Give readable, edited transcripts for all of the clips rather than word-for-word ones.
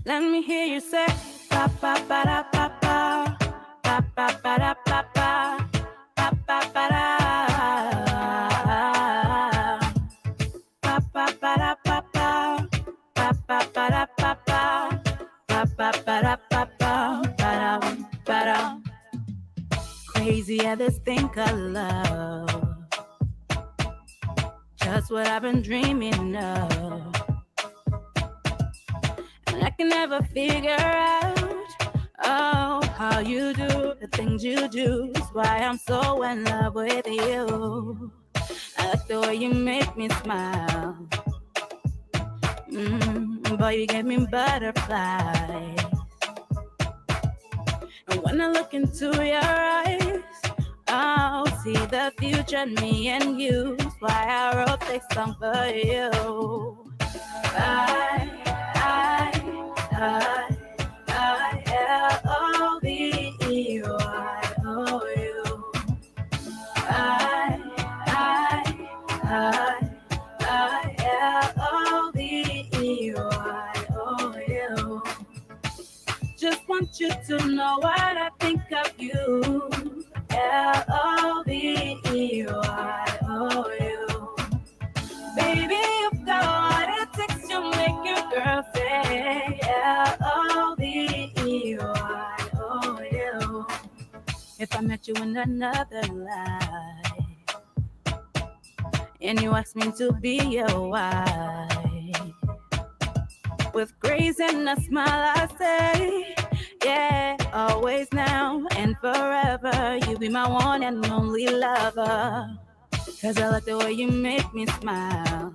Let me hear you say pa pa pa da pa pa pa pa pa da pa pa pa pa pa da pa pa pa da pa pa pa pa pa da pa pa pa pa pa da pa pa pa da. Crazy at this thing called love, just what I've been dreaming of. I can never figure out, oh, how you do the things you do. That's why I'm so in love with you. I like the way you make me smile. Boy, you give me butterflies. And when I look into your eyes, I'll see the future in me and you. That's why I wrote this song for you. I-L-O-V-E-Y-O-U. I-L-O-V-E-Y-O-U. Just want you to know what I think of you. L-O-V-E-Y-O-U. Baby, you've got what it takes to make your girl say L-O-V-E-Y-O-U. If I met you in another life and you asked me to be your wife, with grace and a smile I say, yeah, always now and forever. You be my one and only lover. 'Cause I like the way you make me smile.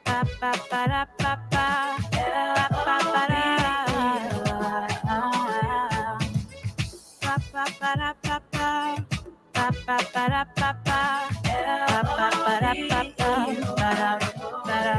Pa pa pa da pa pa pa pa pa da pa pa pa da pa pa pa pa pa da pa pa pa pa pa da pa pa pa da.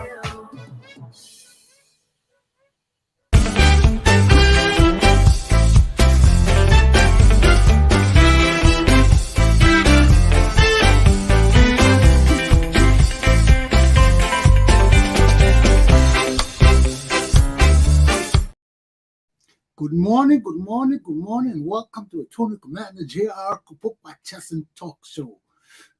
Good morning, good morning, good morning, and welcome to Attorney Commander J.R. Glapohkpa Chesson Talk Show.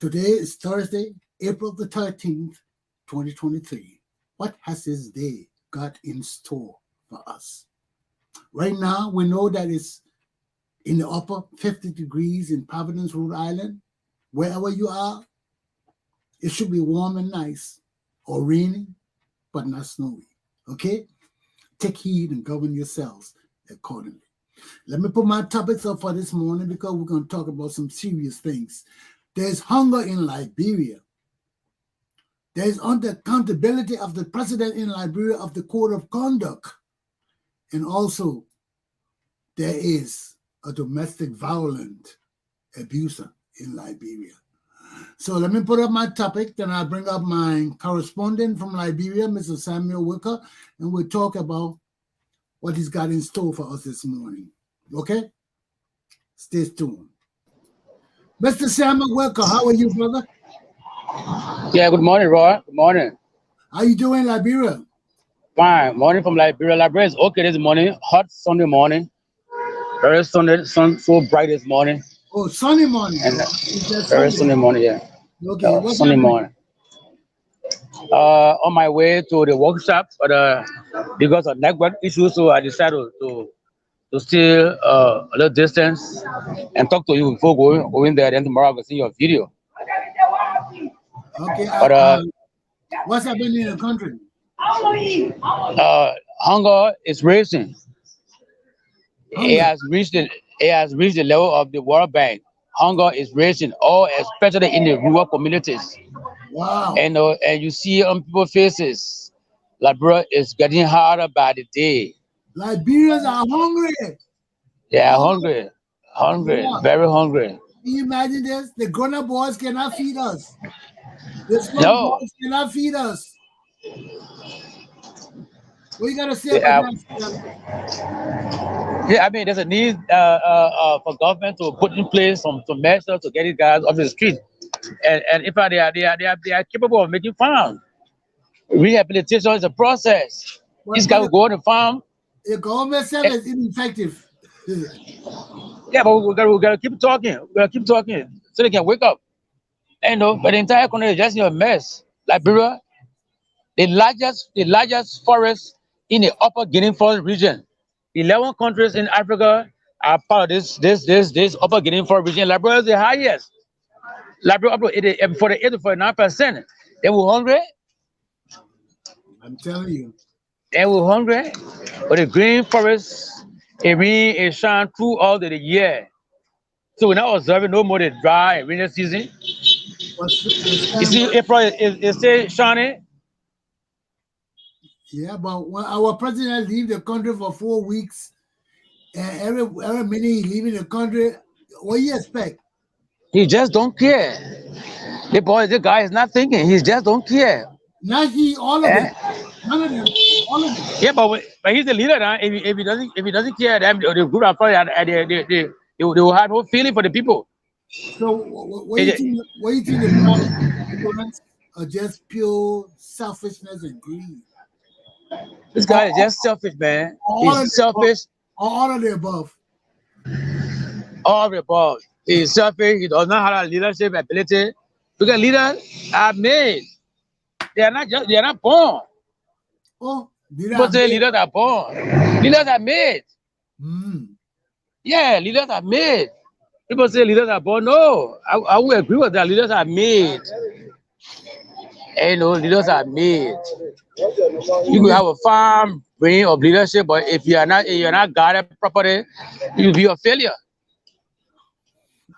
Today is Thursday, April the 13th, 2023. What has this day got in store for us? Right now, we know that it's in the upper 50 degrees in Providence, Rhode Island. Wherever you are, it should be warm and nice, or raining, but not snowy, okay? Take heed and govern yourselves accordingly. Let me put my topics up for this morning because we're going to talk about some serious things. There's hunger in Liberia. There's unaccountability of the president in Liberia of the code of conduct. And also, there is a domestic violent abuser in Liberia. So let me put up my topic, then I'll bring up my correspondent from Liberia, Mr. Samuel Wicker, and we'll talk about what he's got in store for us this morning. Okay? Stay tuned. Mr. Samuel Wicker, how are you, brother? Yeah, good morning, Roy. Good morning. How you doing, Liberia? Fine. Morning from Liberia. Liberia is okay this morning. Hot Sunday morning. Very sunny, sun so bright this morning. Oh, sunny morning. And very sunny morning, yeah. Okay. What's sunny happening? morning. On my way to the workshop, but because of network issues, so I decided to to stay a little distance and talk to you before going there. Then tomorrow I will see your video. Okay. But What's happening in the country? hunger is racing. It Hunger. has reached the level of the World Bank. Hunger is racing, all especially in the rural communities. Wow. And you see on people's faces, Liberia is getting harder by the day. Liberians are hungry. They are Oh, hungry, yeah. very hungry. Can you imagine this? The grown-up boys cannot feed us. The small No, boys cannot feed us. What you gotta say they about are, that? yeah, I mean, there's a need for government to put in place some measures to get these guys off the street. And if they are capable of making farm. Rehabilitation is a process. This guy But will go on the farm. the government eh, service is ineffective. Yeah, but we gotta keep talking. We gotta keep talking so they can wake up. But the entire country is just in a mess. Liberia, the largest forest in the Upper Guinea Forest region. 11 countries in Africa are part of this Upper Guinea Forest region. Liberia is the highest. Liberia up to 48 to 49%. They were hungry. I'm telling you. They were hungry. But the green forest, it rain, it shine through all the year. So we're not observing no more the dry and rainy season. You see, April is still shining. Yeah, but when our president leave the country for 4 weeks, and every minute he leaving the country, what do you expect? He just don't care. The guy is not thinking. He just don't care. Not he, all of Eh? it. None of them, all of them. Yeah, but he's the leader now. If he doesn't care, then the group are probably they will have no feeling for the people. So what do you think? What do you think the problems are just pure selfishness and greed? This guy is just selfish, man. He's selfish. All of the above. All of the above. He's selfish. He does not have a leadership ability. Because leaders are made. They are not born. Oh, People say leaders are born. Leaders are made. Yeah, leaders are made. People say leaders are born. No, I would agree with that. Leaders are made. Leaders are made. You could have a farm brain of leadership, but if you're not guided properly, you'll be a failure.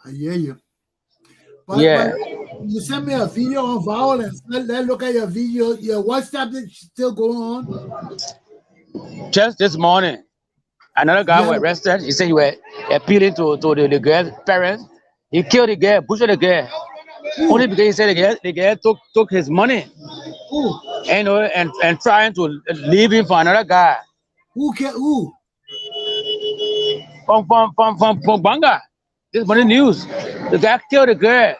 I hear you. But you sent me a video on violence. Let's look at your video. Your WhatsApp is still going on. Just this morning, another guy was arrested. He said he was appealing to the girl's parents. He killed the girl, butchered the girl. Only because he said the girl took his money. And trying to leave him for another guy. Who? From Banga. This morning news. The guy killed the girl.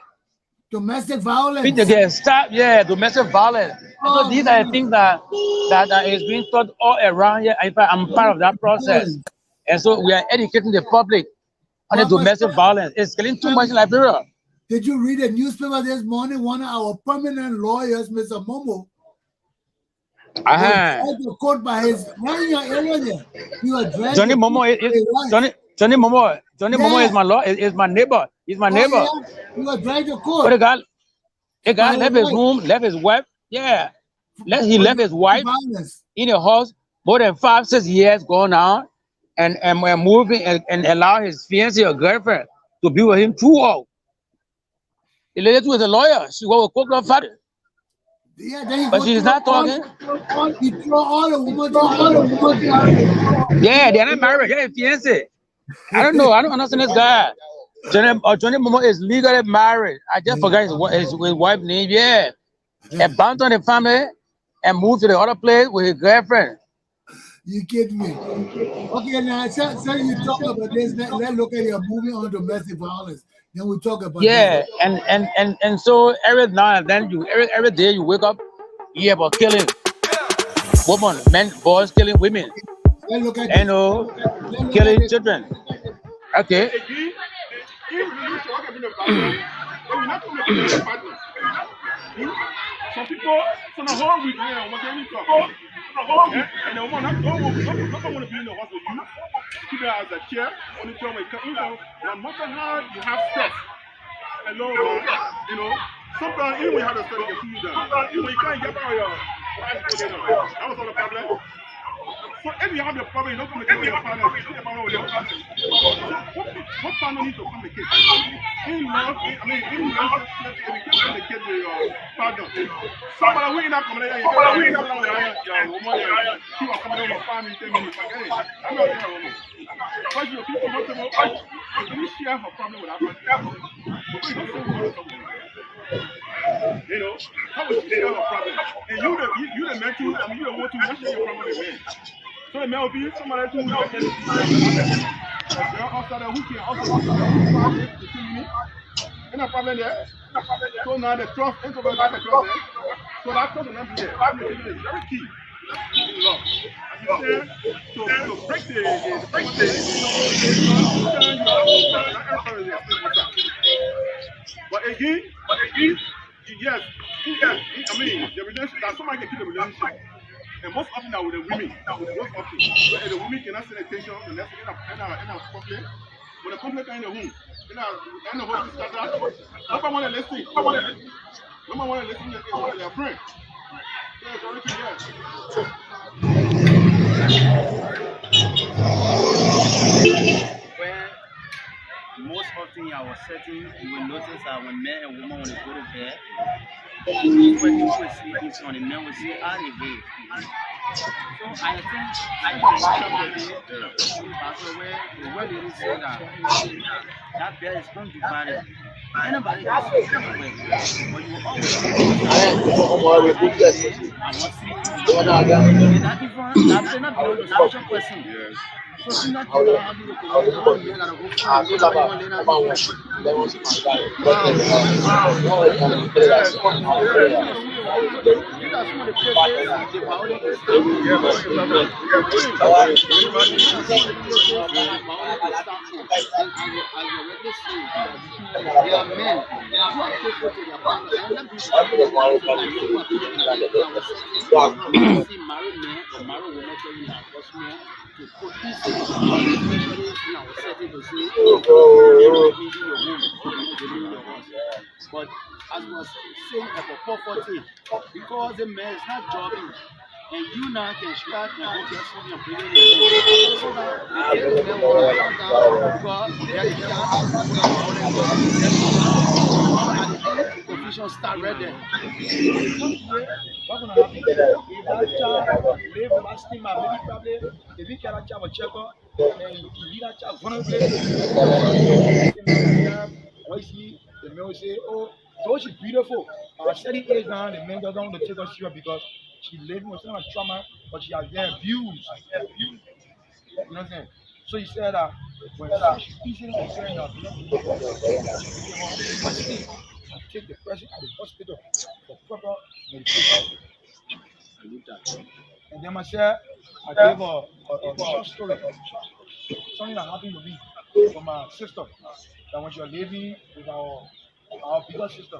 Domestic violence. Beat the girl. Stop. Yeah, domestic violence. So these are the things that is being taught all around here. In fact, I'm part of that process. And so we are educating the public on the domestic violence. It's killing too much in Liberia. Did you read the newspaper this morning? One of our prominent lawyers, Mr. Momo, was dragged to court by his right in your area there. He was dragged. Johnny Momo is my law. Is my neighbor. He's my neighbor. Yeah. He was dragged to court. But the guy left his room, left his wife. Yeah, he left his wife in a house more than 5-6 years going on, and moving and allow his fiancée or girlfriend to be with him too old. The lady too is a lawyer. She was a cook father. Yeah, but she's not talking. He threw all the women. Yeah, they're not married. They're fiancé. I don't know. I don't understand this guy. Johnny Momo is legally married. I just forgot his wife's name. Yeah. Abandoned the family and moved to the other place with his girlfriend. You kidding me? Okay, now so you talk about this. Let's look at your movie on domestic violence. Then we talk about and so every now and then every day you wake up, you hear about killing women, men, boys killing women. Let's look at killing children. Okay. Some people, for the whole week, and the woman don't want to be in the house with you. keep it as a chair. Only time we come, no matter how you have stress. Hello, man. You know, sometimes even when you have a study, you can feel down. Even when you can't get out your wife, that was all the problem. So if you have a problem, you don't communicate with your partner. You think about your partner. So what partner needs to communicate? In love, in relationship, if you can't communicate with your partner, somebody who in that communication, you can't communicate with your woman, you are coming over 5 minutes, 10 minutes, forget it. I'm not there, woman. But you people want to know, you share her problem with that person. You know, how would she share her problem? And you the man too, I mean, you the one to share your problem with men. So the man will be somebody who will get it. A girl outside there who can also do private between me. Ain't a problem there. So now the trust, ain't about the trust there. So that trust will not be there. Communication is very key in love. As you said, to break the sometimes you have to trust, not everybody is but again, yes, I mean, the relationship, that somebody can keep the relationship. And most often now with the women, most often, where the women cannot send attention, and that's in a conflict. When the conflict is in the home, in the home, nobody want to listen. Nobody want to listen to their friend. Yeah, it's already there. Where most often in our setting, you will notice that when men and women want to go to bed, when people will sleep in front, the men will say, "Are they here?" So I think where they say that bed is undivided. Anybody can sleep anywhere, but you will always that different. That not belong to special person. So since that you have to but as was saying about poverty, because the man is not jobbing, and you now can start and go get something and bring it in. So that the men will come down because they are the confusion start right there. What's going to happen? If that child live with that stigma, maybe probably if you can have a checker and you leave that child vulnerable, the men will say, "Oh, so she's beautiful." At a certain age now, the men don't want to take her serious because she living with some trauma, but she has been abused. You know what I'm saying? So he said that when she's easily comparing her, take the person at the hospital for proper medication. And then I said, I gave a short story, something that happened to me from my sister. That when she was living with our bigger sister,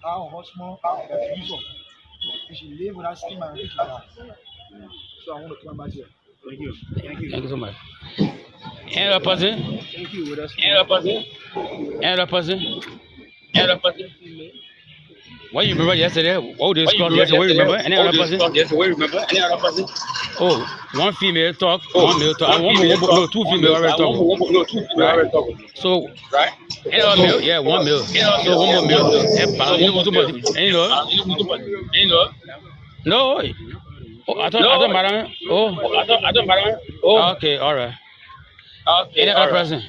our husband abused her. And she lived with that stigma until she died. So I want to come back here. Thank you. Thank you so much. Any other person? Thank you with us. Any other person? Any other person? Any other person? What you remember yesterday? What did discuss yesterday? What you remember? Any other person? Yesterday, what you remember? Any other person? Oh, one female talk, one male talk. No, two female already talk. No, two female already talk. So, right? Any other male? Yeah, one male. So one more male. You know what? You know? No. Oh, I thought madam. Oh, I thought madam. Oh, okay, all right. Okay. Any other person?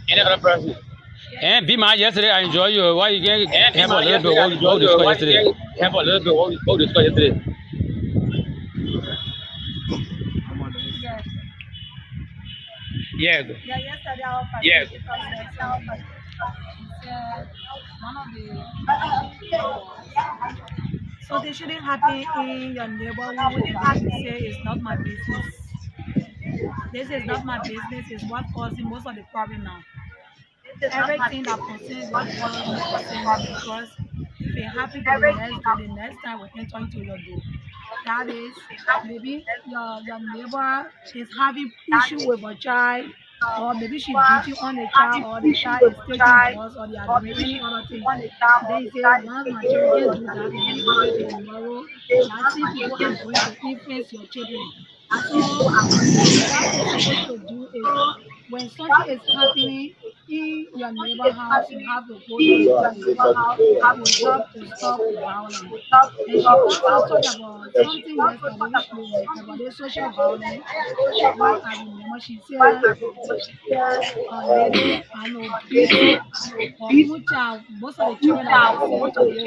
Any other person? And be my yesterday, I enjoy you. Why you can't have a little bit what we discussed yesterday? Have a little bit what we discussed yesterday. Yeah. Yeah, yesterday our pastor one of the so they shouldn't happen in your neighborhood. We have to say it's not my business. This is not my business, it's what causing most of the problem now. Everything that concerns your neighborhood concerns because if it happens to the next time we enter into your door. That is, maybe your neighbor is having issue with a child, or maybe she beating on the child, or the child is taking drugs, or they are doing any other thing. Then you say, once my children do that and you leave it tomorrow, that same people are going to influence your children. So what you're supposed to do is when something is happening in your neighbor house, you have to go there and do it. It will help to stop violence. And she also talked about something yesterday, which about the social violence. What I remember, she said, a lady I know beat or even child. Most of the children that we are seeing today, we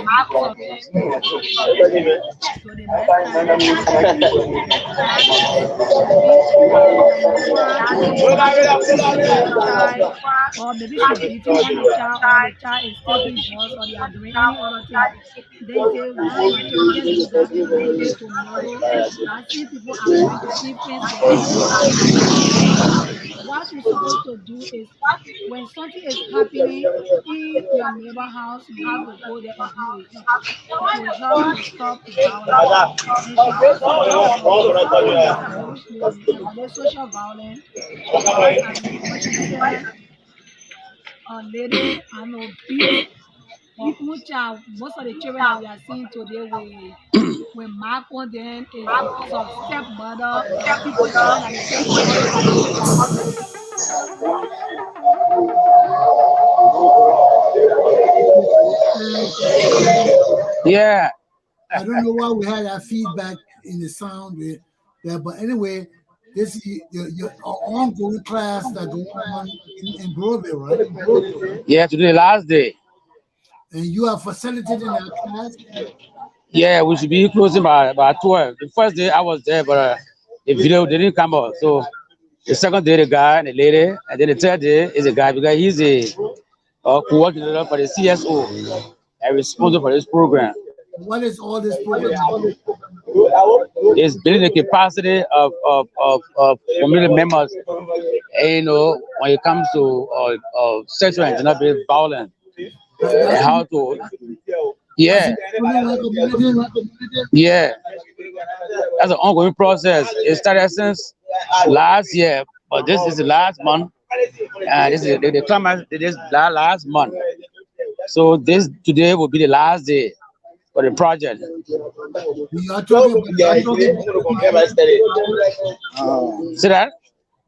mark on them is so the next time you see them, that is maybe your neighbor is having issue with a child, or maybe she beating on the child, or the child is taking drugs, or they are doing any other thing. They say, once my children do that and I leave it tomorrow, that same people are going to influence your children. So what you're supposed to do is when something is happening in your neighbor house, you have to go there and do it. It will help to stop violence. And she also talked about something yesterday, which about the social violence. What I remember, she said, a lady I know beat or even child. Most of the children that we are seeing today, we mark on them is some stepmother or people children that they take drugs from. Yeah. I don't know why we had that feedback in the sound there, but anyway, this is your ongoing class that go on in Broadway, right? Yeah, today last day. And you are facilitating that class. Yeah, we should be closing by 12. The first day I was there, but the video didn't come out. So the second day, the guy and the lady, and then the third day is a guy because he's a coordinator for the CSO and responsible for this program. What is all this program? It's building the capacity of community members, and, when it comes to sexual and gender-based violence, and how to, yeah, yeah, that's an ongoing process. It started since last year, but this is the last month, and this is the climax. This last month, so this today will be the last day for the project. You are talking See that?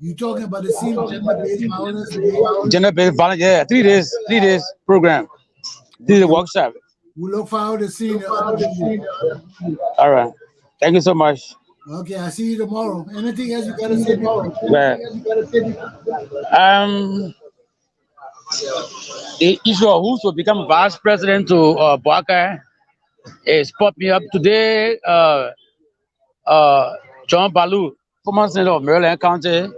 You talking about the same gender-based violence today? Gender-based violence, yeah, 3 days program. This is a workshop. We look forward to seeing you. All right. Thank you so much. Okay, I see you tomorrow. Anything else you gotta say tomorrow? Well, the issue of who should become vice president to Boakai is popping up today. John Balu, former senator of Maryland County,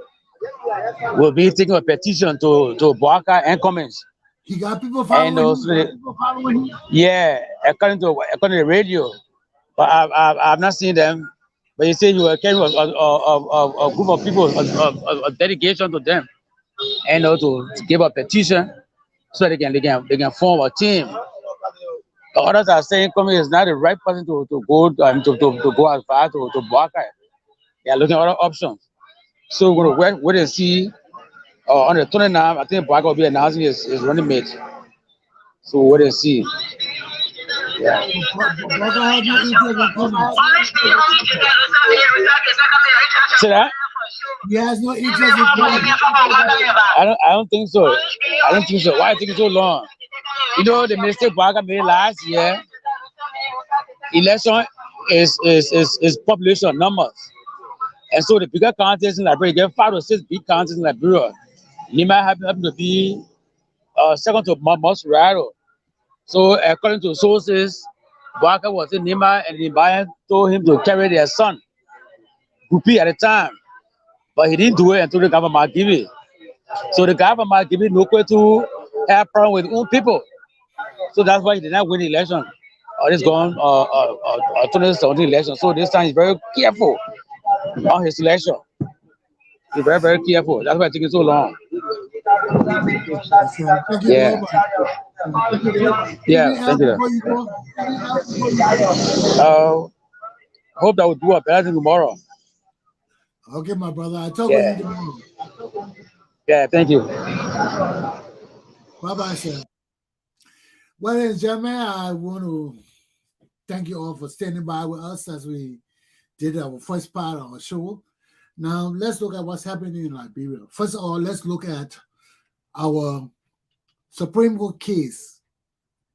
will be taking a petition to Boakai and Cummings. He got people following him. Yeah, according to the radio, but I've not seen them. But you say you were carrying a group of people, a delegation to them, and to give a petition so they can form a team. The others are saying Cummings is not the right person to go to go as far to Boakai. They are looking at other options. So we're going to wait and see. On the 29th, I think Boakai will be announcing his running mate. So wait and see. Yeah. See that? He has no interest in Cummings. I don't think so. I don't think so. Why it taking so long? You know the mistake Boakai made last year. Election is population numbers, and so the bigger counties in Liberia get 5 or 6 big counties in Liberia. Nima happen to be second to Mosrado. So according to sources, Boakai was in Nima, and Nima told him to carry their son, Gupi, at the time, but he didn't do it until the government give it. So the government give it no way to have problem with own people. So that's why he did not win the election. This going 2017 election. So this time he's very careful on his election. He's very, very careful. That's why it's taking so long. Thank you. Yeah. Yeah, Anything else thank you. before you go? Hope that will do a better thing tomorrow. Okay, my brother. I'll talk with you Yeah, tomorrow. yeah, thank you. Bye-bye, sir. Well, ladies and gentlemen, I want to thank you all for standing by with us as we did our first part of our show. Now, let's look at what's happening in Liberia. First of all, let's look at our Supreme Court case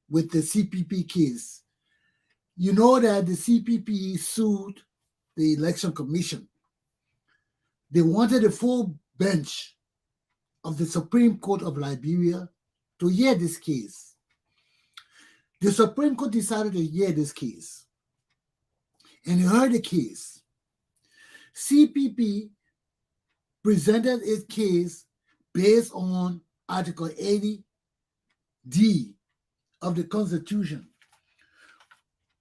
with the CPP case. You know that the CPP sued the Election Commission. They wanted a full bench of the Supreme Court of Liberia to hear this case. The Supreme Court decided to hear this case, and heard the case. CPP presented its case based on Article 80D of the Constitution,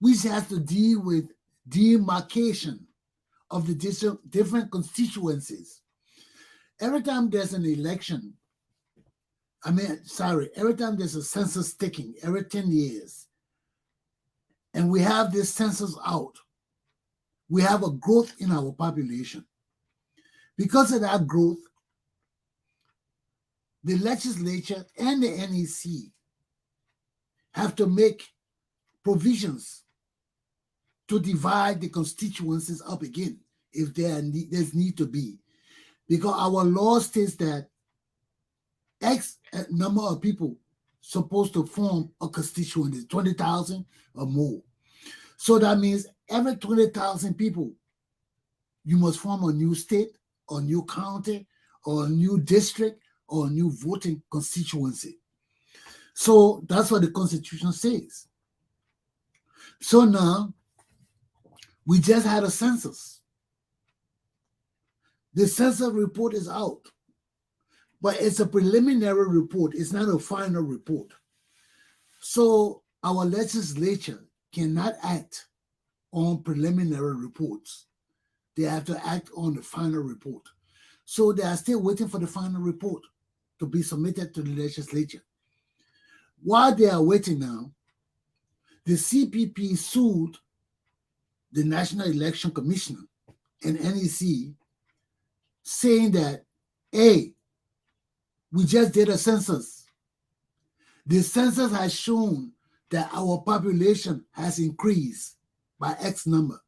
which has to deal with demarcation of the different constituencies. Every time there's an election, every time there's a census taking, every 10 years, and we have this census out, we have a growth in our population. Because of that growth, the legislature and the NEC have to make provisions to divide the constituencies up again if there's need to be. Because our law states that X number of people supposed to form a constituency, 20,000 or more. So that means every 20,000 people, you must form a new state, or new county, or a new district, or a new voting constituency. So that's what the Constitution says. So now, we just had a census. The census report is out, but it's a preliminary report. It's not a final report. So our legislature cannot act on preliminary reports. They have to act on the final report. So they are still waiting for the final report to be submitted to the legislature. While they are waiting now, the CPP sued the National Election Commission and NEC, saying that, hey, we just did a census. The census has shown that our population has increased by X number.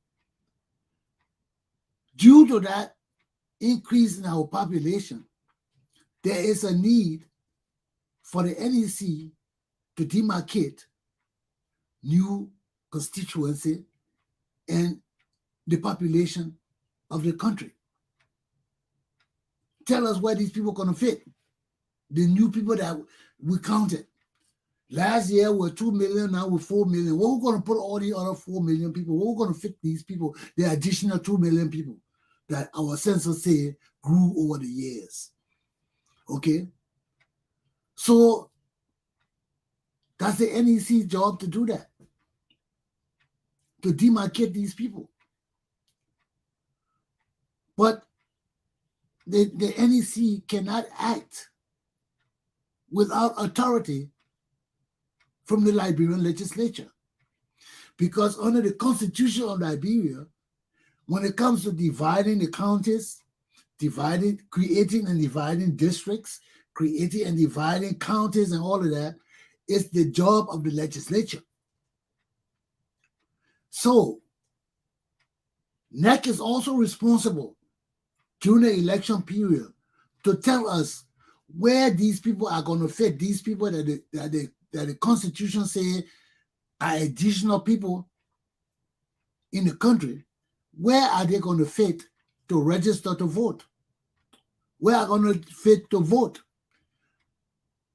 Due to that increase in our population, there is a need for the NEC to demarcate new constituency and the population of the country. Tell us where these people are going to fit. The new people that we counted. Last year we're 2 million, now we're 4 million. Where are we going to put all the other 4 million people? Where are we going to fit these people, the additional 2 million people that our census say grew over the years? Okay? So that's the NEC's job to do that, to demarcate these people. But the NEC cannot act without authority from the Liberian legislature. Because under the Constitution of Liberia, when it comes to dividing the counties, creating and dividing districts, creating and dividing counties and all of that, it's the job of the legislature. So, NEC is also responsible during the election period to tell us where these people are going to fit, these people that the Constitution says are additional people in the country, where are they going to fit to register to vote? Where are going to fit to vote?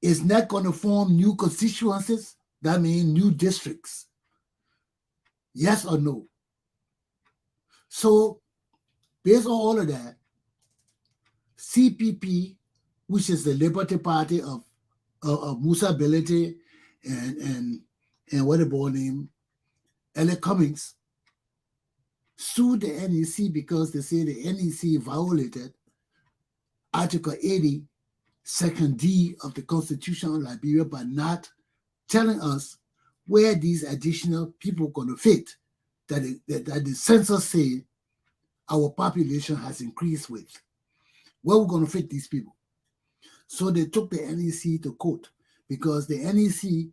Is NEC going to form new constituencies? That means new districts. Yes or no? So, based on all of that, CPP, which is the Liberty Party of Musa Belete and what the boy name, Elliot Cummings, sued the NEC because they say the NEC violated Article 80, Section D of the Constitution of Liberia by not telling us where these additional people going to fit that the census say our population has increased with. Where we're going to fit these people. So they took the NEC to court because the NEC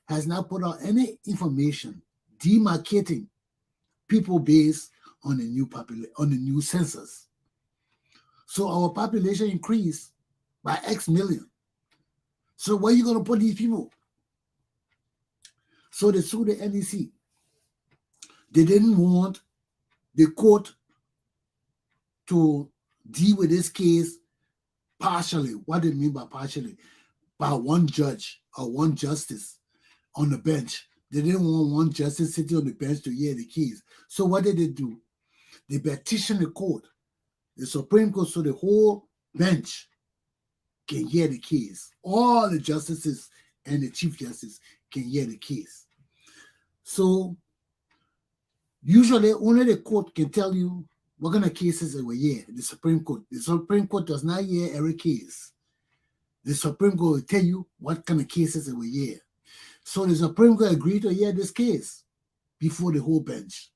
has now put out any information demarcating people based on the new census. So our population increased by X million. So where are you going to put these people? So they sued the NEC. They didn't want the court to deal with this case partially. What do you mean by partially? By one judge or one justice on the bench. They didn't want one justice sitting on the bench to hear the case. So what did they do? They petitioned the court, the Supreme Court, so the whole bench can hear the case. All the justices and the Chief Justice can hear the case. So usually only the court can tell you what kind of cases they will hear. The Supreme Court. The Supreme Court does not hear every case. The Supreme Court will tell you what kind of cases they will hear. So the Supreme Court agreed to hear this case before the whole bench.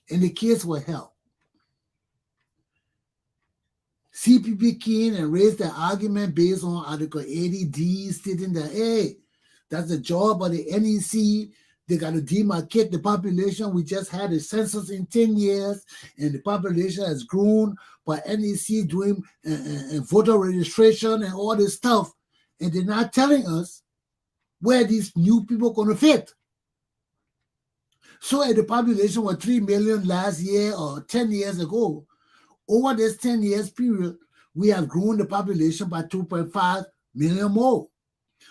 And the case was held. CPP came and raised the argument based on Article 80D, stating that, hey, that's the job of the NEC. They got to demarcate the population. We just had a census in 10 years, and the population has grown by NEC doing voter registration and all this stuff. And they're not telling us where these new people are going to fit. So if the population was 3 million last year or 10 years ago, over this 10 years period, we have grown the population by 2.5 million more.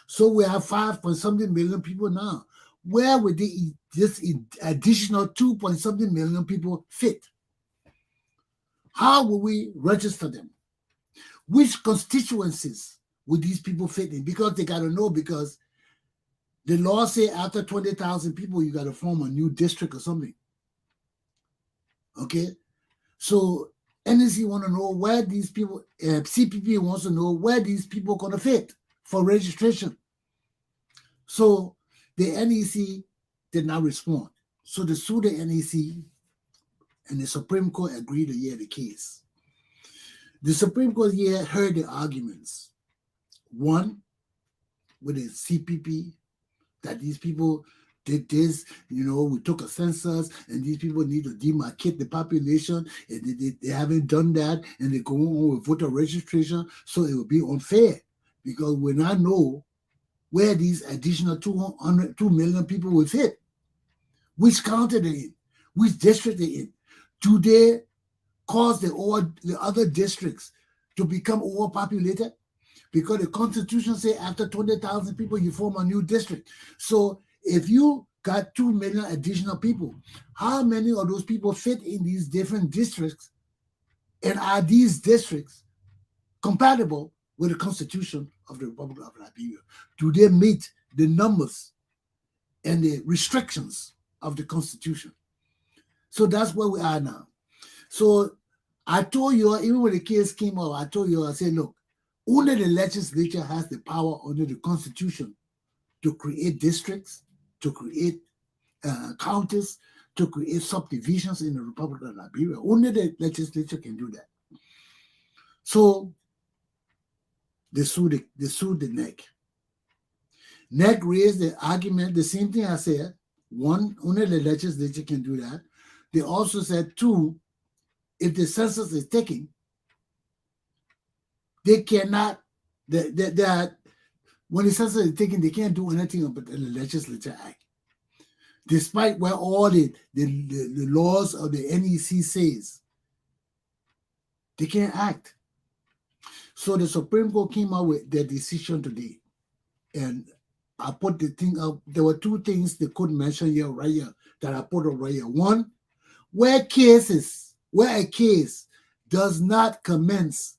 So we have 5-something million people now. Where would this additional 2-something million people fit? How will we register them? Which constituencies would these people fit in? Because they got to know, because the law say after 20,000 people, you got to form a new district or something. Okay? So NEC want to know where these people, CPP wants to know where these people are going to fit for registration. So the NEC did not respond. So they sued the NEC, and the Supreme Court agreed to hear the case. The Supreme Court here heard the arguments. One, with the CPP, that these people did this, we took a census, and these people need to demarcate the population, and they haven't done that, and they go on with voter registration, so it will be unfair, because we now know where these additional 2 million people will fit. Which county they're in, which district they're in. Do they cause the other districts to become overpopulated? Because the Constitution says after 20,000 people, you form a new district. So if you got 2 million additional people, how many of those people fit in these different districts? And are these districts compatible with the Constitution of the Republic of Liberia? Do they meet the numbers and the restrictions of the Constitution? So that's where we are now. So I told you, even when the case came out, I told you, I said, look, only the legislature has the power under the Constitution to create districts, to create counties, to create subdivisions in the Republic of Liberia. Only the legislature can do that. So they sued the NEC. NEC raised the argument, the same thing I said. One, only the legislature can do that. They also said, two, if the census is taken, they cannot, when the census is taken, they can't do anything about the Legislature Act. Despite where all the laws of the NEC says, they can't act. So the Supreme Court came out with their decision today. And I put the thing up. There were two things they could mention here, right here, that I put up right here. One, where a case does not commence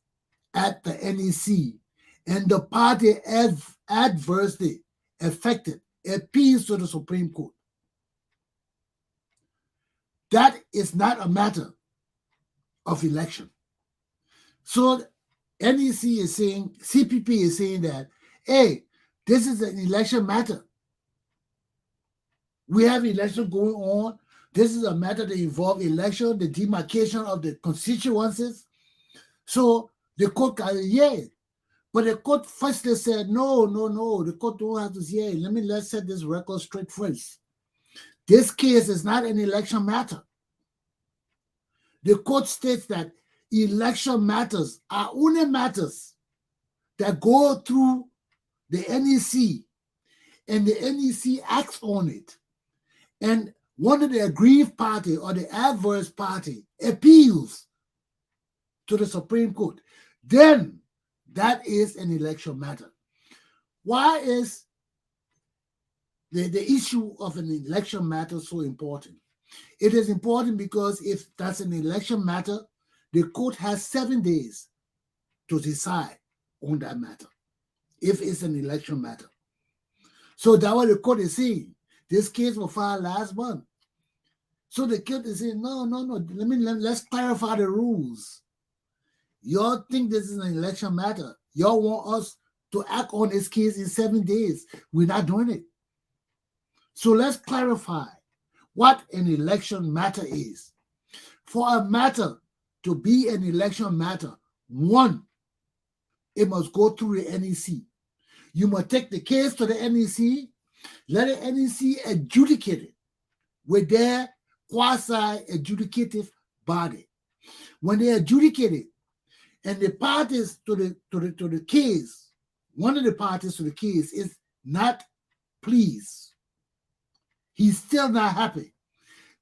at the NEC and the party adversely affected appeals to the Supreme Court. That is not a matter of election. So NEC is saying, CPP is saying that, hey, this is an election matter. We have election going on. This is a matter that involves election, the demarcation of the constituencies. So the court got a yay. But the court firstly said, no. The court don't have to say, let's set this record straight first. This case is not an election matter. The court states that election matters are only matters that go through the NEC, and the NEC acts on it. And one of the aggrieved party or the adverse party appeals to the Supreme Court. Then that is an election matter. Why is the issue of an election matter so important? It is important because if that's an election matter, the court has 7 days to decide on that matter, if it's an election matter. So that's what the court is saying. This case was filed last month. So the court is saying, no, let's clarify the rules. Y'all think this is an election matter. Y'all want us to act on this case in 7 days. We're not doing it. So let's clarify what an election matter is. For a matter to be an election matter, one, it must go through the NEC. You must take the case to the NEC, let the NEC adjudicate it with their quasi-adjudicative body. When they adjudicate it, and the parties to the case, one of the parties to the case is not pleased, he's still not happy,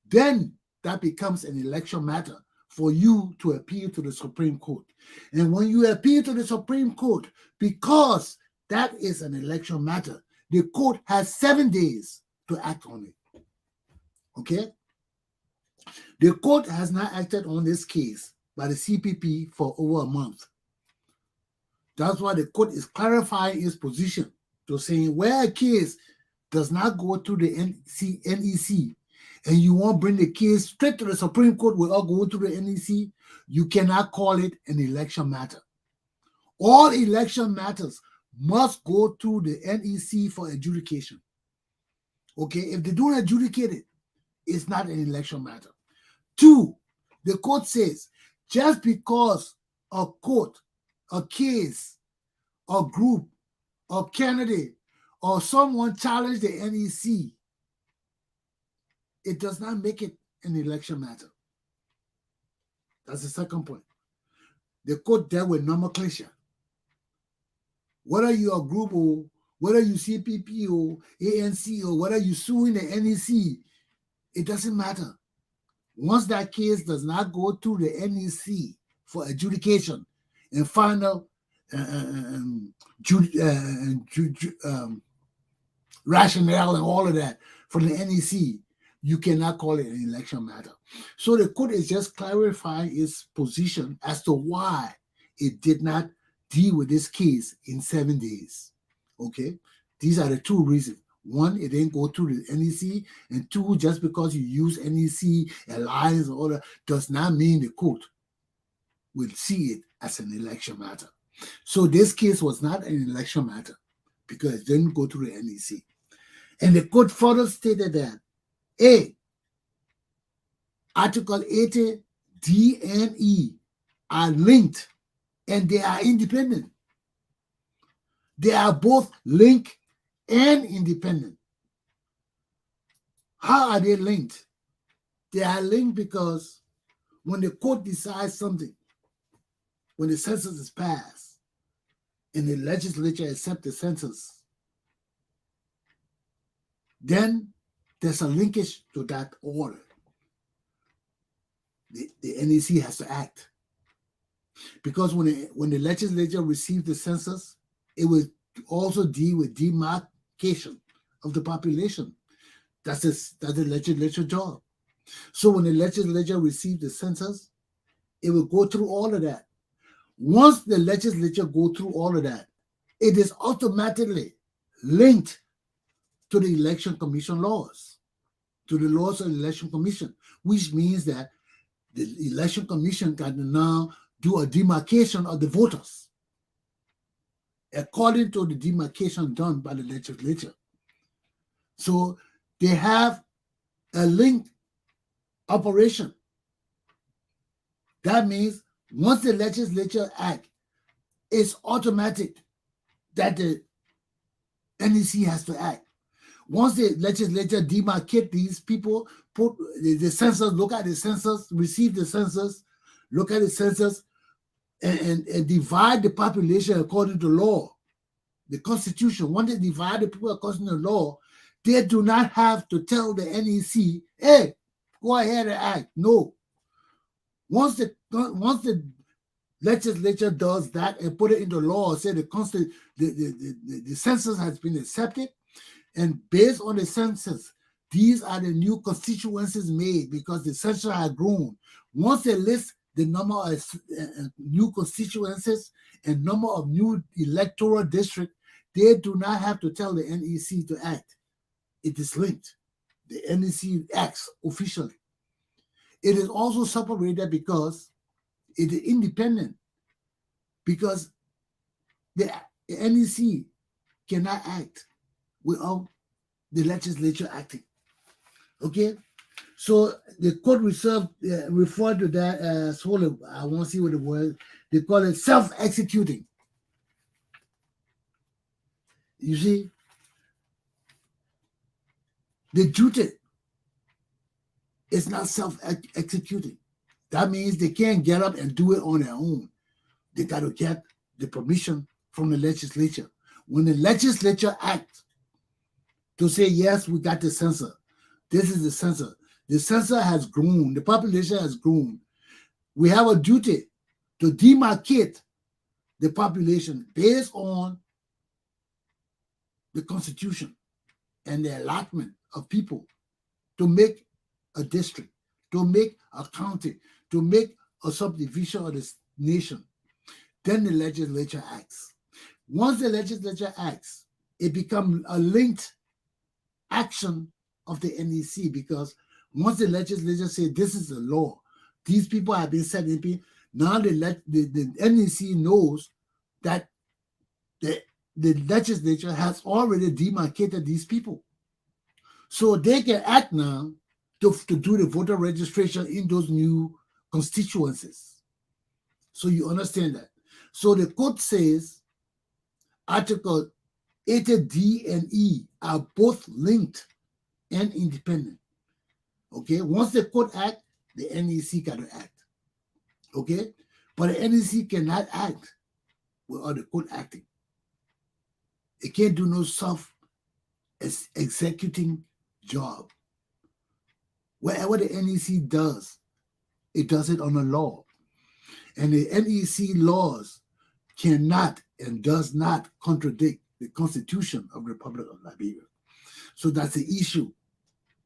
then that becomes an election matter for you to appeal to the Supreme Court. And when you appeal to the Supreme Court, because that is an election matter, the court has 7 days to act on it. Okay? The court has not acted on this case by the CPP for over a month. That's why the court is clarifying its position to saying where a case does not go through the NEC and you want to bring the case straight to the Supreme Court without going through the NEC, you cannot call it an election matter. All election matters must go through the NEC for adjudication. Okay, if they don't adjudicate it, it's not an election matter. 2, the court says just because a court, a case, a group, a candidate, or someone challenged the NEC, it does not make it an election matter. That's the second point. The court dealt with nomenclature. Whether you're a group or whether you CPP or ANC or whether you suing the NEC, it doesn't matter. Once that case does not go through the NEC for adjudication and final rationale and all of that from the NEC, you cannot call it an election matter. So the court is just clarifying its position as to why it did not deal with this case in 7 days. Okay? These are the 2 reasons. 1, it didn't go through the NEC, and 2, just because you use NEC, alliance, or all that, does not mean the court will see it as an election matter. So this case was not an election matter because it didn't go through the NEC. And the court further stated that A, Article 80 D and E are linked and they are independent. They are both linked and independent. How are they linked? They are linked because when the court decides something, when the census is passed and the legislature accepts the census, then there's a linkage to that order. The NEC has to act. Because when the legislature received the census, it will also deal with demarcation of the population. That's the legislature job. So when the legislature received the census, it will go through all of that. Once the legislature go through all of that, it is automatically linked to the Election Commission laws, to the laws of the Election Commission, which means that the Election Commission can now do a demarcation of the voters according to the demarcation done by the legislature. So they have a linked operation. That means once the legislature act, it's automatic that the NEC has to act. Once the legislature demarcate these people, put the census, look at the census, receive the census, look at the census, and divide the population according to law, the Constitution. Once they divide the people according to law, they do not have to tell the NEC, hey, go ahead and act. No. Once the legislature does that and put it into law, say the census has been accepted, and based on the census, these are the new constituencies made because the census has grown. Once they list the number of new constituencies and number of new electoral districts, they do not have to tell the NEC to act. It is linked. The NEC acts officially. It is also separated because it is independent, because the NEC cannot act without the acting. Okay? So the court referred to that as, I won't see what the word, they call it self-executing. You see, the duty is not self-executing. That means they can't get up and do it on their own. They got to get the permission from the legislature. When the legislature acts to say, yes, we got the census, this is the census. The census has grown. The population has grown. We have a duty to demarcate the population based on the Constitution and the allotment of people to make a district, to make a county, to make a subdivision of the nation. Then the legislature acts. Once the legislature acts, it becomes a linked action of the NEC, because once the legislature says this is the law, these people have been set in, now the NEC knows that the legislature has already demarcated these people. So they can act now to do the voter registration in those new constituencies. So you understand that. So the court says Article 80D and E are both linked and independent. Okay, once the court act, the NEC got to act. Okay, but the NEC cannot act without the court acting. It can't do no self-executing job. Wherever the NEC does, it does it on a law. And the NEC laws cannot and does not contradict the Constitution of the Republic of Liberia. So that's the issue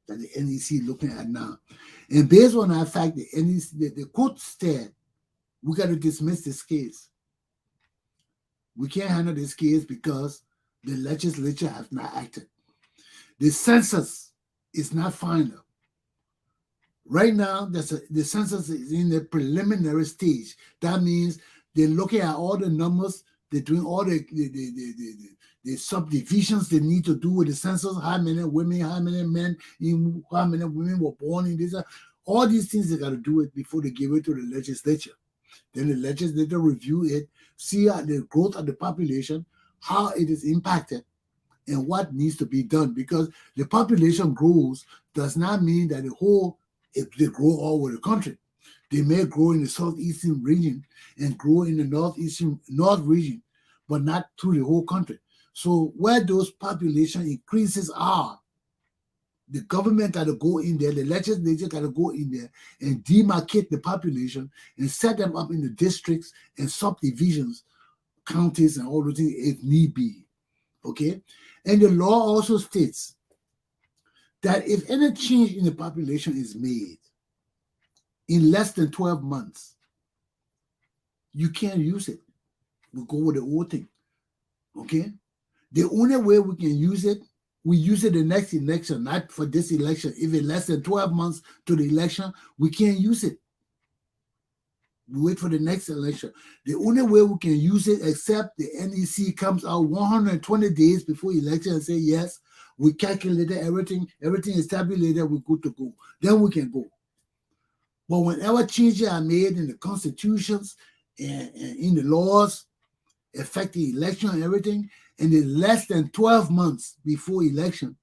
that the NEC is looking at now. And based on that fact, the NEC, the court said, we got to dismiss this case. We can't handle this case because the legislature has not acted. The census is not final. Right now, the census is in the preliminary stage. That means they're looking at all the numbers, they're doing all the subdivisions they need to do with the census, how many women, how many men, how many women were born in this. All these things they got to do it before they give it to the legislature. Then the legislature review it, see the growth of the population, how it is impacted, and what needs to be done. Because the population grows does not mean that if they grow all over the country. They may grow in the southeastern region and grow in the north region, but not through the whole country. So where those population increases are, the government got to go in there, the legislature got to go in there and demarcate the population and set them up in the districts and subdivisions, counties, and all those things if need be. Okay? And the law also states that if any change in the population is made in less than 12 months, you can't use it. We go with the old thing. Okay? The only way we can use it, we use it the next election, not for this election. If it's less than 12 months to the election, we can't use it. We wait for the next election. The only way we can use it, except the NEC comes out 120 days before election and say, yes, We calculated everything is tabulated, we're good to go. Then we can go. But whenever changes are made in the constitutions and in the laws affecting election and everything, and it's less than 12 months before election,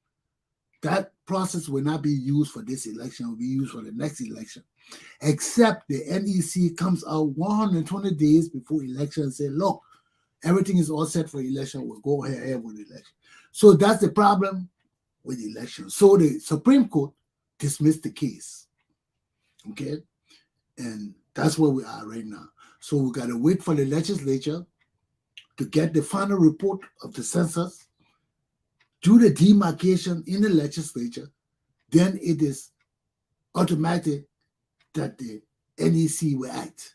that process will not be used for this election, it will be used for the next election. Except the NEC comes out 120 days before election and say, look, everything is all set for election, we'll go ahead with election. So that's the problem with election. So the Supreme Court dismissed the case. Okay? And that's where we are right now. So we got to wait for the legislature to get the final report of the census, do the demarcation in the legislature, then it is automatic that the NEC will act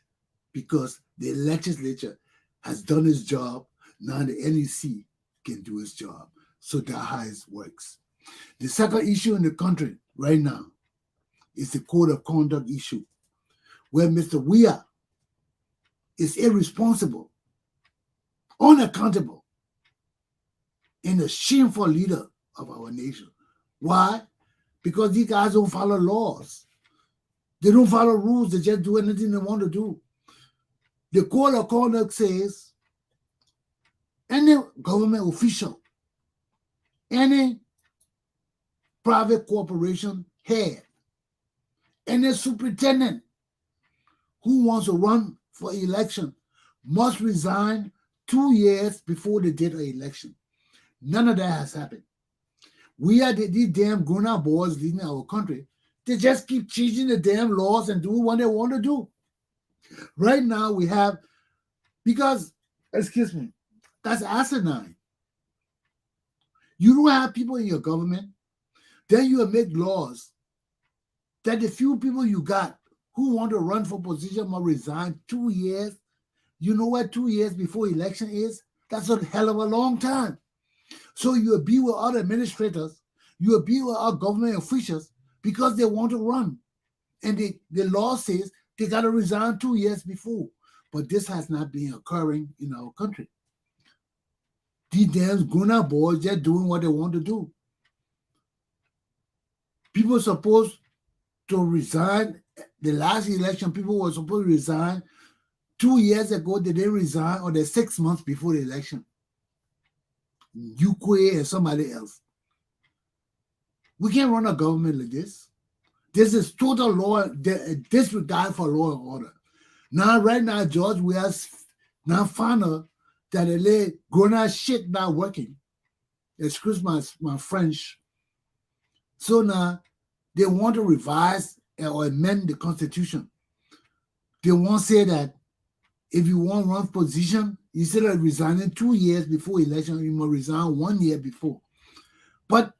because the legislature has done its job. Now the NEC can do its job. So that's how it works. The second issue in the country right now is the code of conduct issue, where Mr. Weah is irresponsible, unaccountable, and a shameful leader of our nation. Why? Because these guys don't follow laws. They don't follow rules. They just do anything they want to do. The code of conduct says any government official, any private corporation head, any superintendent who wants to run for election must resign 2 years before the date of election. None of that has happened. We are these damn grown-up boys leading our country. They just keep changing the damn laws and doing what they want to do. Right now we have, because, excuse me, that's asinine. You don't have people in your government, then you make laws that the few people you got who want to run for position must resign 2 years. You know what 2 years before election is? That's a hell of a long time. So you'll be with other administrators, you'll be with our government officials because they want to run. And the law says they got to resign 2 years before. But this has not been occurring in our country. These damn grown-up boys, they're doing what they want to do. People are supposed to resign. The last election, people were supposed to resign 2 years ago. They didn't resign, or they're 6 months before the election. Ukwe and somebody else. We can't run a government like this. This is total law, disregard for law and order. Now, right now, George, we have now found out that the grown-ass shit not working. Excuse my French. So now, they want to revise or amend the Constitution. They want to say that if you want one position, instead of resigning 2 years before election, you must resign 1 year before. But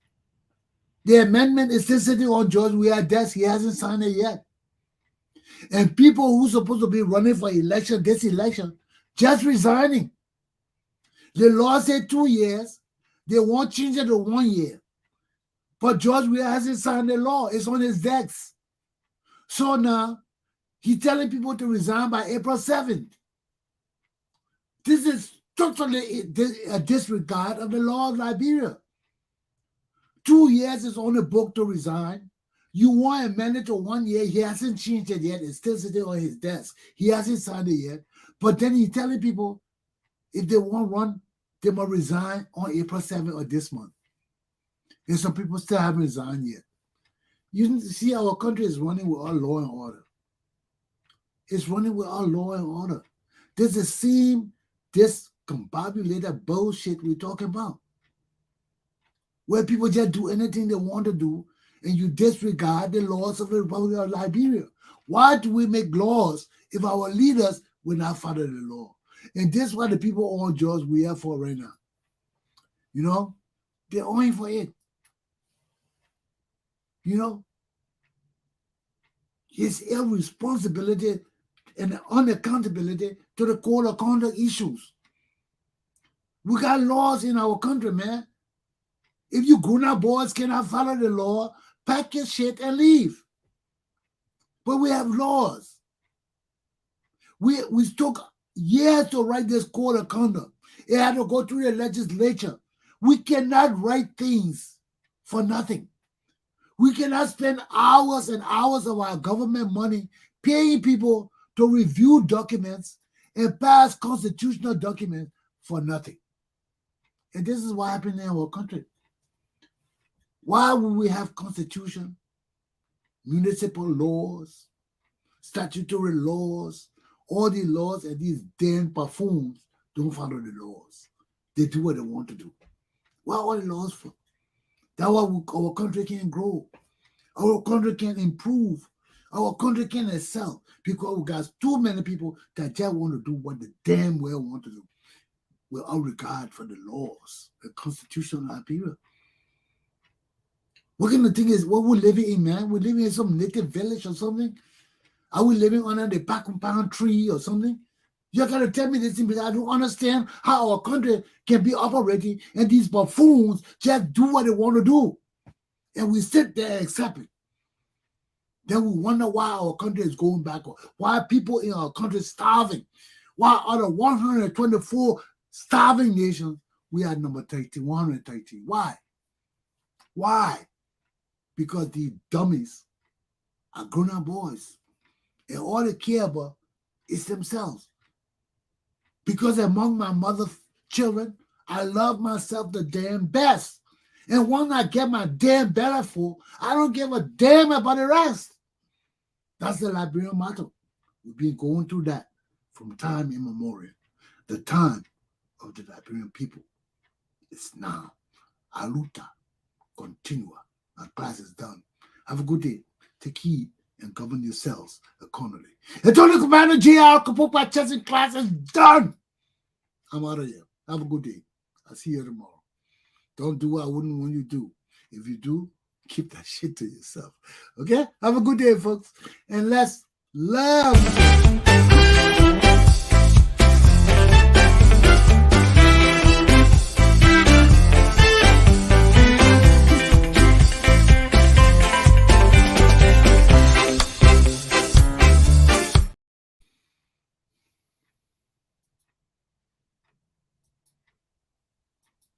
the amendment is still sitting on George Weah's desk. He hasn't signed it yet. And people who are supposed to be running for election, this election, just resigning. The law said 2 years. They won't change it to 1 year. But George Weah hasn't signed the law. It's on his desk. So now, he's telling people to resign by April 7th. This is totally a disregard of the law of Liberia. 2 years is on the book to resign. You want to amend it to 1 year. He hasn't changed it yet. It's still sitting on his desk. He hasn't signed it yet. But then he's telling people if they want to run, they must resign on April 7th or this month. And some people still haven't resigned yet. You see, our country is running with our law and order. It's running with our law and order. There's the same discombobulated bullshit we're talking about, where people just do anything they want to do, and you disregard the laws of the Republic of Liberia. Why do we make laws if our leaders will not follow the law? And this is what the people on George Weah for right now. You know, they're owing for it. You know, his irresponsibility and unaccountability to the code of conduct issues. We got laws in our country, man. If you grown-up boys cannot follow the law, pack your shit and leave. But we have laws. We took years to write this code of conduct. It had to go through the legislature. We cannot write things for nothing. We cannot spend hours and hours of our government money paying people to review documents and pass constitutional documents for nothing. And this is what happened in our country. Why would we have constitution, municipal laws, statutory laws, all these laws, and these damn buffoons don't follow the laws? They do what they want to do. What are the laws for? That's why our country can grow. Our country can improve. Our country can excel because we got too many people that just want to do what they damn well want to do without regard for the laws, the constitution of people. What kind of thing is what we're living in, man? We're living in some native village or something? Are we living under the palm tree or something? You gotta tell me this thing because I don't understand how our country can be operating and these buffoons just do what they want to do. And we sit there and accept it. Then we wonder why our country is going backward. Why people in our country starving. Why out of 124 starving nations, we are number 30, 130. Why? Why? Because these dummies are grown-up boys. And all they care about is themselves. Because among my mother's children, I love myself the damn best. And when I get my damn belly full, I don't give a damn about the rest. That's the Liberian motto. We've been going through that from time immemorial. The time of the Liberian people is now. Aluta, continua. My class is done. Have a good day. Take heed and govern yourselves accordingly. Attorney Commander Glapohkpa Chesson class is done. I'm out of here. Have a good day. I'll see you tomorrow. Don't do what I wouldn't want you to do. If you do, keep that shit to yourself. Okay? Have a good day, folks. And let's love.